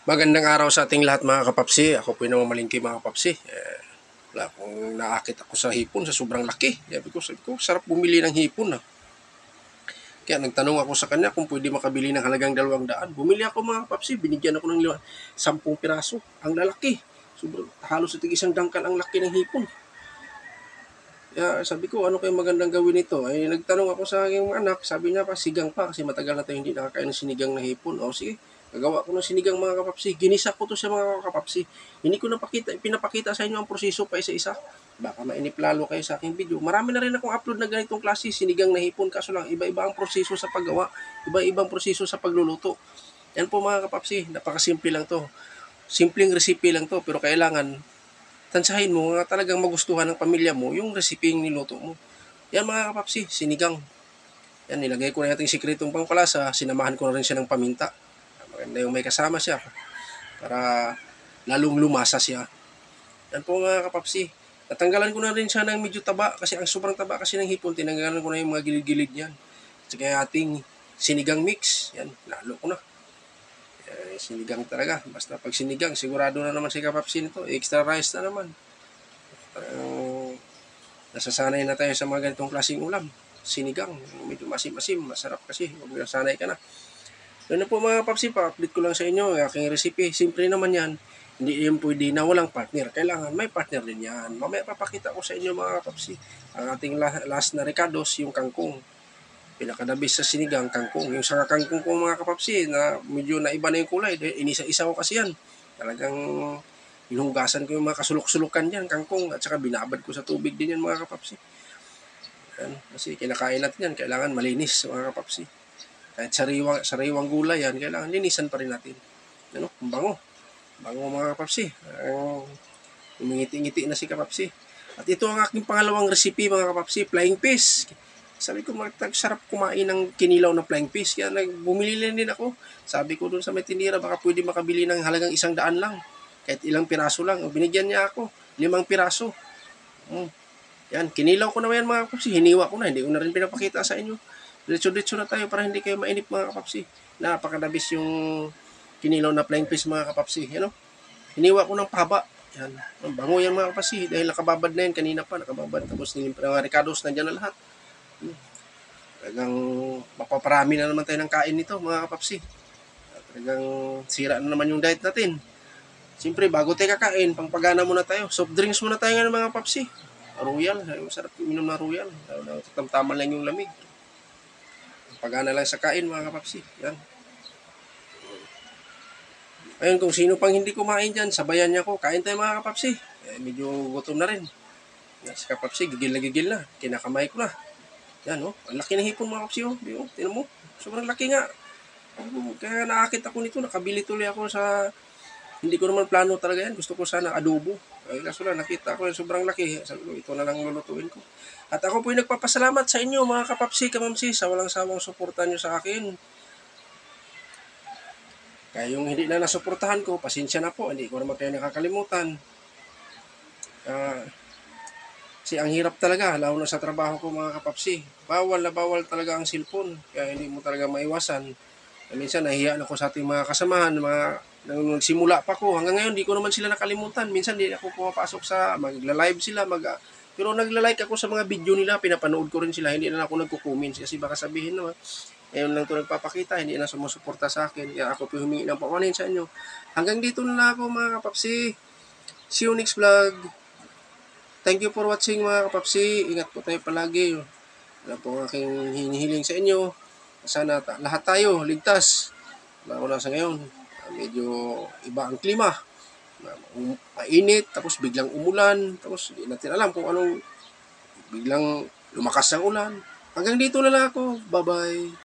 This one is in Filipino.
Magandang araw sa ating lahat mga kapapsi. Ako po yung namamalingki mga kapapsi. Wala akong naakit ako sa hipon sa sobrang laki. Sabi ko, sarap bumili ng hipon. Kaya nagtanong ako sa kanya kung pwede makabili ng halagang 200. Bumili ako mga kapapsi. Binigyan ako ng 10 piraso. Ang lalaki. Sobrang halos sa tig-isang dangkal ang laki ng hipon. Kaya sabi ko, ano kayong magandang gawin ito? Ay nagtanong ako sa aking anak. Sabi niya pa, sigang pa. Kasi matagal na tayo hindi nakakain ng sinigang na hipon. O sige, gagawa ko ng sinigang mga kapapsi. Ginisa ko to sa mga kapapsi. Hindi ko pinapakita sa inyo ang proseso pa isa-isa. Baka mainip lalo kayo sa aking video. Marami na rin akong upload na ganitong klase, sinigang na hipon. Kaso lang, iba-iba ang proseso sa paggawa. Iba-ibang proseso sa pagluluto. Yan po mga kapapsi. Napakasimple lang to. Simpleng recipe lang to. Pero kailangan tansahin mo nga talagang magustuhan ng pamilya mo yung recipe yung niluto mo. Yan mga kapapsi, sinigang. Yan, nilagay ko na natin sikretong pangpalasa. Sinamahan ko na rin siya ng paminta. Maganda yung may kasama siya para lalong lumasa siya. Yan po mga kapapsi. Natanggalan ko na rin siya ng medyo taba kasi ang sobrang taba kasi ng hipon, tinanggalan ko na yung mga gilid-gilid niyan. At saka ating sinigang mix. Yan, lalo ko na. Sinigang talaga. Basta pag sinigang, sigurado na naman si kapapsi nito. Extra rice na naman. Nasasanay na tayo sa mga ganitong klaseng ulam. Sinigang, medyo masim-masim, masarap kasi. Huwag nasanay ka na. Ano po mga kapapsi, pa-update ko lang sa inyo yung aking recipe. Simple naman yan. Hindi yan pwede na walang partner. Kailangan may partner din yan. Mamaya papakita ko sa inyo mga kapapsi. Ang ating last na recados, yung kangkong. Pinakadabis sa sinigang, kangkong. Yung sa kangkong ko mga kapapsi, na medyo naiba na yung kulay. Inisa-isa ko kasi yan. Talagang hinugasan ko yung mga kasulok-sulukan dyan, kangkong. At saka binabad ko sa tubig din yan mga kapapsi. Yan. Kasi kinakain natin yan, kailangan malinis mga kapapsi. Kahit sariwang gulay yan, kailangan linisan pa rin natin. Ano? Bango. Bango mga kapapsi. Umingiti-ngiti na si kapapsi. At ito ang aking pangalawang recipe mga kapapsi, flying fish. Sabi ko, sarap kumain ng kinilaw na flying fish. Kaya bumili din ako. Sabi ko doon sa may tinira, baka pwede makabili ng halagang 100 lang. Kahit ilang piraso lang. Binigyan niya ako, 5 piraso. Yan, kinilaw ko na yan mga kapapsi. Hiniwa ko na, hindi ko na rin pinapakita sa inyo. Diretso-diretso na tayo para hindi kayo mainip mga kapapsi. Napakadabis yung kinilaw na flying fish mga kapapsi. Yan o. Hiniwa ko ng pahaba. Yan. Ang bango yan mga kapapsi. Dahil nakababad na yan. Kanina pa nakababad. Tapos mga recados na dyan na lahat. Talagang mapaparami na naman tayo ng kain nito mga kapapsi. Talagang sira na naman yung diet natin. Siyempre bago tayo kakain, pangpagana muna tayo. Soft drinks muna tayo nga mga kapapsi. Royal. Sarap minom na Royal. Tamtaman lang yung lamig. Pagana lang sa kain mga kapapsi. Yan. Ayun, kung sino pang hindi kumain dyan, sabayan niya ko. Kain tayo mga kapapsi. Medyo gutom na rin. Yan, si kapapsi, gigil na. Kinakamay ko na. Yan, ang laki ng hipon mga kapapsi. Tinan mo, sobrang laki nga. Kaya naakit ako nito. Nakabili tuloy ako sa... Hindi ko naman plano talaga yan. Gusto ko sana adobo. Kaso lang, nakita ko yung sobrang laki. Sabi ko, ito na lang lulutuin ko. At ako po yung nagpapasalamat sa inyo mga kapapsi, kamamsi, sa walang sawang suportahan nyo sa akin. Kaya yung hindi na nasuportahan ko, pasensya na po. Hindi ko naman kayo nakakalimutan. Kasi ang hirap talaga, lalo na sa trabaho ko mga kapapsi. Bawal na bawal talaga ang cellphone. Kaya hindi mo talaga maiwasan. Minsan nahihiya ako sa ating mga kasamahan, nung nagsimula pa ko, hanggang ngayon, di ko naman sila nakalimutan. Minsan, di ako pumapasok magla-live sila, pero nagla-like ako sa mga video nila, pinapanood ko rin sila, hindi na ako nagko-comments, kasi baka sabihin naman, ngayon lang ito nagpapakita, hindi na sumusuporta sa akin, kaya ako po humingi ng paumanin sa inyo. Hanggang dito na lang ako mga kapapsi. See you next vlog. Thank you for watching mga kapapsi. Ingat po tayo palagi. Wala po ang aking hinihiling sa inyo. Sana lahat tayo ligtas. Lalo na sa ngayon, medyo iba ang klima. Mainit, tapos biglang umulan, tapos hindi natin alam kung anong biglang lumakas ang ulan. Hanggang dito na lang ako. Bye-bye.